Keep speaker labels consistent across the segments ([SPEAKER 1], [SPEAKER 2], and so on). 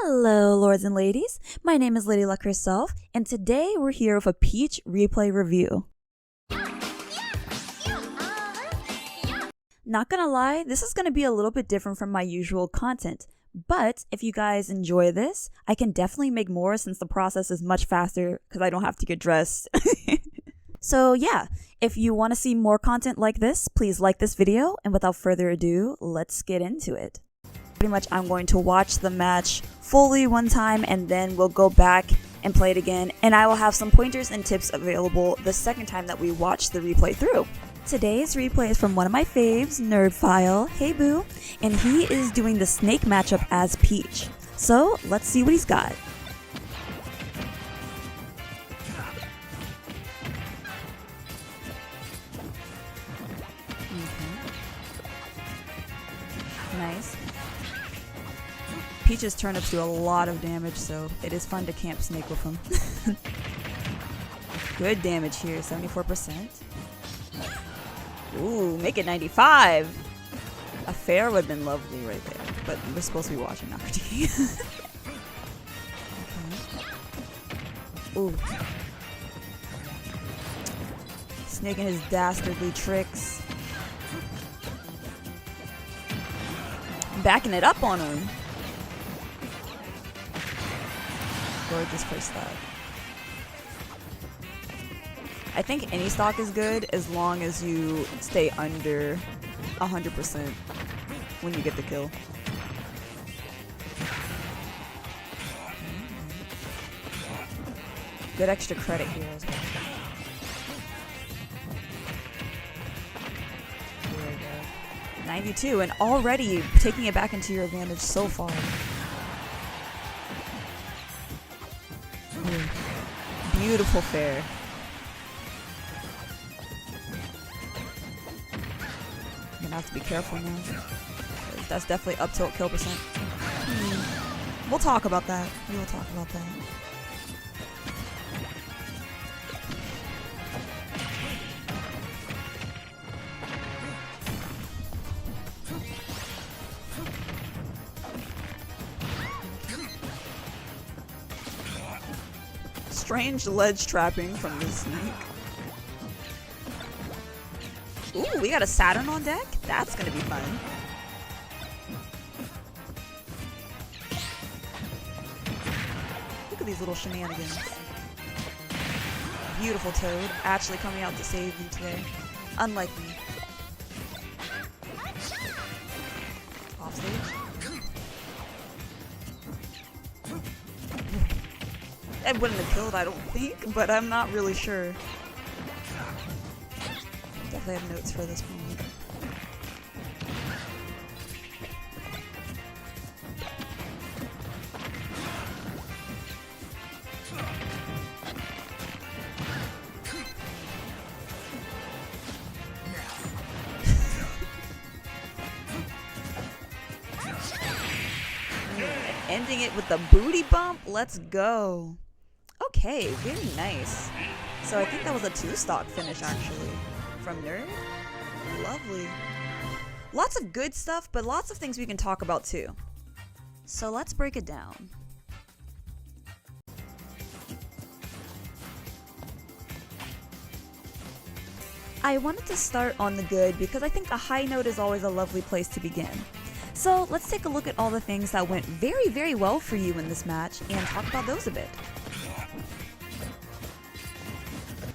[SPEAKER 1] Hello, lords and ladies. My name is Ladyluckherself, and today we're here with a Peach replay review. Not gonna lie, this is gonna be a little bit different from my usual content, but if you guys enjoy this, I can definitely make more since the process is much faster because I don't have to get dressed. So yeah, if you want to see more content like this, please like this video, and without further ado, let's get into it. Pretty much I'm going to watch the match fully one time and then we'll go back and play it again, and I will have some pointers and tips available the second time that we watch the replay through. Today's replay is from one of my faves, Nerdphile, hey boo, and he is doing the Snake matchup as Peach. So let's see what he's got. Nice. Peach's turnips do a lot of damage, so it is fun to camp Snake with him. Good damage here, 74%. Ooh, make it 95! A fair would have been lovely right there, but we're supposed to be watching, not critiquing. Okay. Ooh. Snake and his dastardly tricks. Backing it up on him. Gorgeous playstyle. I think any stock is good as long as you stay under 100% when you get the kill. Good extra credit here as well. There we go. 92, and already taking it back into your advantage so far. Beautiful fair. I'm gonna have to be careful now. That's definitely up tilt kill percent. We'll talk about that. We will talk about that. Strange ledge trapping from this Snake. Ooh, we got a Saturn on deck? That's gonna be fun. Look at these little shenanigans. Beautiful Toad, actually coming out to save you today. Unlike me. Off stage. It wouldn't have killed, I don't think, but I'm not really sure. Definitely have notes for this moment. Ending it with the booty bump, let's go. Okay, very nice. So I think that was a 2-stock finish actually from Nerd. Lovely. Lots of good stuff, but lots of things we can talk about too. So let's break it down. I wanted to start on the good because I think a high note is always a lovely place to begin. So let's take a look at all the things that went very, very well for you in this match and talk about those a bit.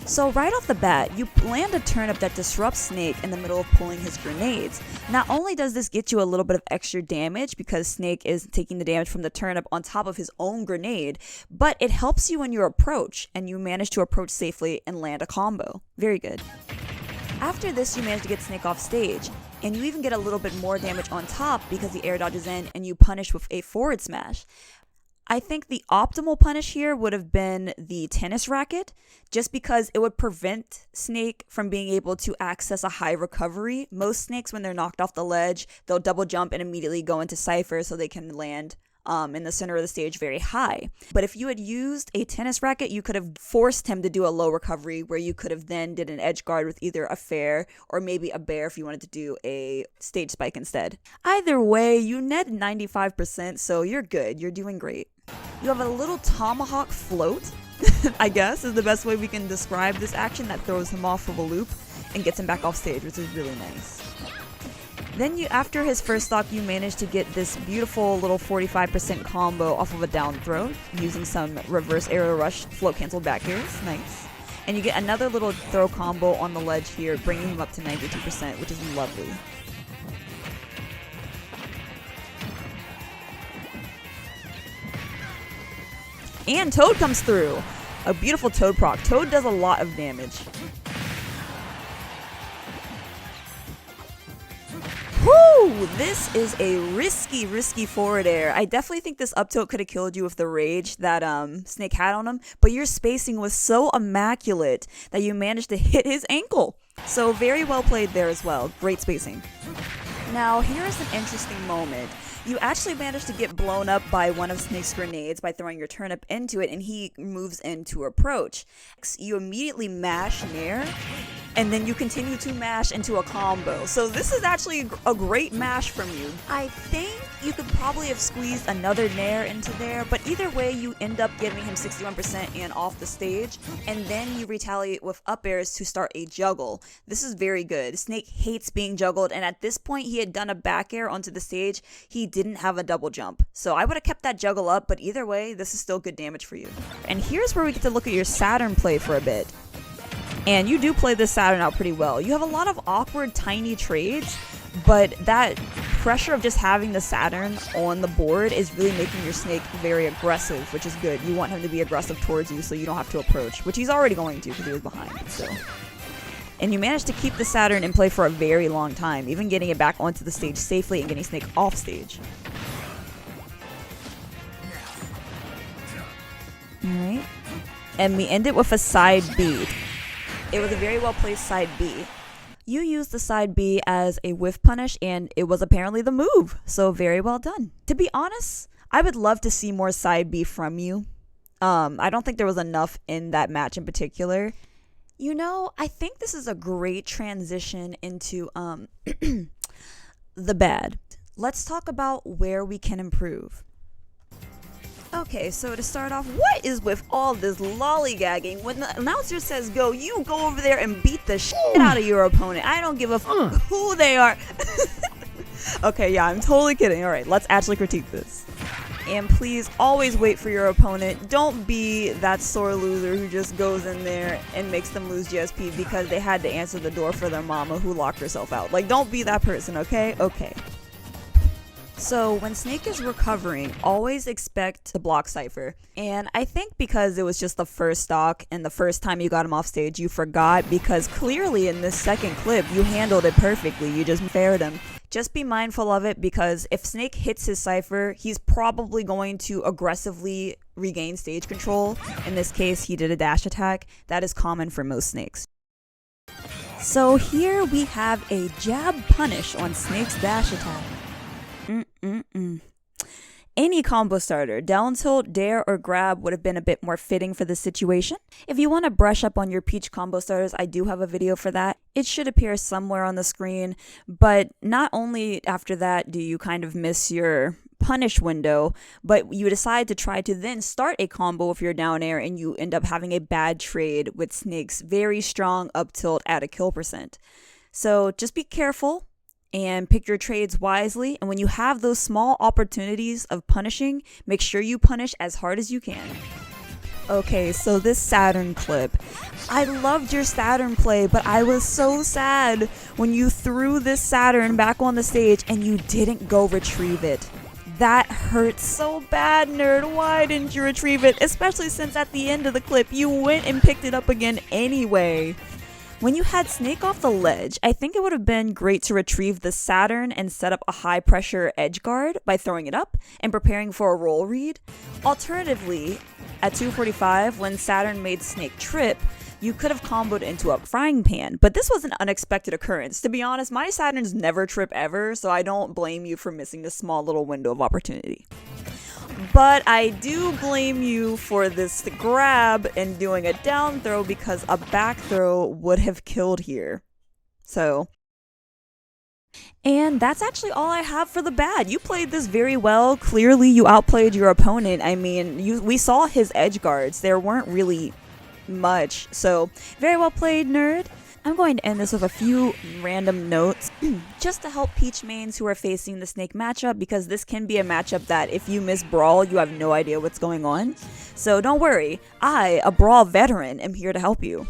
[SPEAKER 1] So right off the bat, you land a turnip that disrupts Snake in the middle of pulling his grenades. Not only does this get you a little bit of extra damage because Snake is taking the damage from the turnip on top of his own grenade, but it helps you in your approach, and you manage to approach safely and land a combo. Very good. After this, you manage to get Snake off stage, and you even get a little bit more damage on top because the air dodges in and you punish with a forward smash. I think the optimal punish here would have been the tennis racket, just because it would prevent Snake from being able to access a high recovery. Most Snakes, when they're knocked off the ledge, they'll double jump and immediately go into Cypher so they can land in the center of the stage very high. But if you had used a tennis racket, you could have forced him to do a low recovery where you could have then did an edge guard with either a fair or maybe a bear if you wanted to do a stage spike instead. Either way, you net 95%, so you're good. You're doing great. You have a little tomahawk float, I guess is the best way we can describe this action that throws him off of a loop and gets him back off stage, which is really nice. Then after his first stock, you manage to get this beautiful little 45% combo off of a down throw using some reverse aerial rush float cancel back airs. Nice. And you get another little throw combo on the ledge here, bringing him up to 92%, which is lovely. And Toad comes through. A beautiful Toad proc. Toad does a lot of damage. Woo! This is a risky forward air. I definitely think this up tilt could have killed you with the rage that Snake had on him, but your spacing was so immaculate that you managed to hit his ankle. So very well played there as well. Great spacing. Now here is an interesting moment. You actually managed to get blown up by one of Snake's grenades by throwing your turnip into it, and he moves in to approach. You immediately mash Nair, and then you continue to mash into a combo. So this is actually a great mash from you. I think you could probably have squeezed another Nair into there, but either way you end up giving him 61% and off the stage, and then you retaliate with up airs to start a juggle. This is very good. Snake hates being juggled, and at this point he had done a back air onto the stage. He didn't have a double jump. So I would have kept that juggle up, but either way, this is still good damage for you. And here's where we get to look at your Saturn play for a bit. And you do play this Saturn out pretty well. You have a lot of awkward, tiny trades, but that pressure of just having the Saturn on the board is really making your Snake very aggressive, which is good. You want him to be aggressive towards you so you don't have to approach, which he's already going to because he was behind. So. And you managed to keep the Saturn in play for a very long time, even getting it back onto the stage safely and getting Snake off stage. Alright. And we end it with a side B. It was a very well placed side B. You used the side B as a whiff punish, and it was apparently the move. So very well done. To be honest, I would love to see more side B from you. I don't think there was enough in that match in particular. You know, I think this is a great transition into the bad. Let's talk about where we can improve. Okay, so to start off, what is with all this lollygagging? When the announcer says go, you go over there and beat the shit out of your opponent. I don't give a fuck who they are. Okay, yeah, I'm totally kidding. All right, let's actually critique this. And please always wait for your opponent. Don't be that sore loser who just goes in there and makes them lose GSP because they had to answer the door for their mama who locked herself out. Like, don't be that person, okay? Okay. So when Snake is recovering, always expect the block cipher. And I think because it was just the first stock and the first time you got him off stage, you forgot, because clearly in this second clip, you handled it perfectly. You just fared him. Just be mindful of it, because if Snake hits his cipher, he's probably going to aggressively regain stage control. In this case, he did a dash attack. That is common for most Snakes. So here we have a jab punish on Snake's dash attack. Any combo starter, down tilt, dare, or grab would have been a bit more fitting for this situation. If you want to brush up on your Peach combo starters, I do have a video for that. It should appear somewhere on the screen, but not only after that do you kind of miss your punish window, but you decide to try to then start a combo with your down air, and you end up having a bad trade with Snake's very strong up tilt at a kill percent. So just be careful and pick your trades wisely, and when you have those small opportunities of punishing, make sure you punish as hard as you can. Okay, so this Saturn clip. I loved your Saturn play, but I was so sad when you threw this Saturn back on the stage and you didn't go retrieve it. That hurts so bad, nerd. Why didn't you retrieve it? Especially since at the end of the clip, you went and picked it up again anyway. When you had Snake off the ledge, I think it would have been great to retrieve the Saturn and set up a high pressure edge guard by throwing it up and preparing for a roll read. Alternatively, at 245, when Saturn made Snake trip, you could have comboed into a frying pan, but this was an unexpected occurrence. To be honest, my Saturns never trip ever, so I don't blame you for missing this small little window of opportunity. But I do blame you for this grab and doing a down throw because a back throw would have killed here. So, and that's actually all I have for the bad. You played this very well. Clearly, you outplayed your opponent. I mean, we saw his edge guards. There weren't really much. So, very well played, nerd. I'm going to end this with a few random notes just to help Peach mains who are facing the Snake matchup, because this can be a matchup that if you miss Brawl, you have no idea what's going on. So don't worry, I, a Brawl veteran, am here to help you.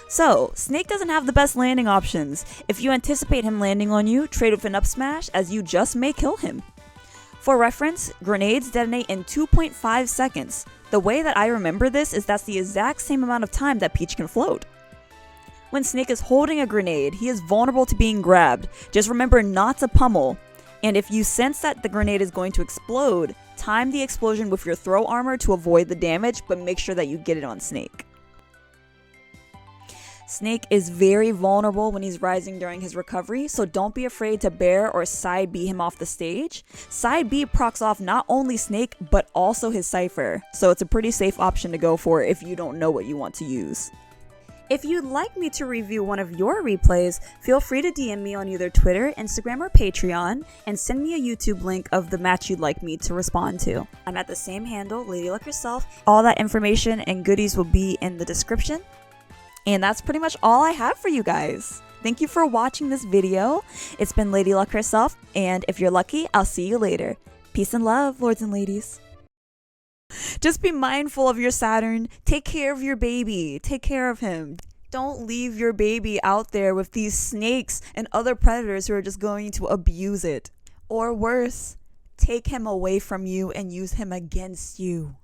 [SPEAKER 1] So, Snake doesn't have the best landing options. If you anticipate him landing on you, trade with an up smash, as you just may kill him. For reference, grenades detonate in 2.5 seconds. The way that I remember this is that's the exact same amount of time that Peach can float. When Snake is holding a grenade, he is vulnerable to being grabbed. Just remember not to pummel. And if you sense that the grenade is going to explode, time the explosion with your throw armor to avoid the damage, but make sure that you get it on Snake. Snake is very vulnerable when he's rising during his recovery, so don't be afraid to bear or side B him off the stage. Side B procs off not only Snake, but also his Cypher, so it's a pretty safe option to go for if you don't know what you want to use. If you'd like me to review one of your replays, feel free to DM me on either Twitter, Instagram, or Patreon, and send me a YouTube link of the match you'd like me to respond to. I'm at the same handle, Ladyluckherself. All that information and goodies will be in the description. And that's pretty much all I have for you guys. Thank you for watching this video. It's been Ladyluckherself, and if you're lucky, I'll see you later. Peace and love, lords and ladies. Just be mindful of your Saturn. Take care of your baby. Take care of him. Don't leave your baby out there with these snakes and other predators who are just going to abuse it. Or worse, take him away from you and use him against you.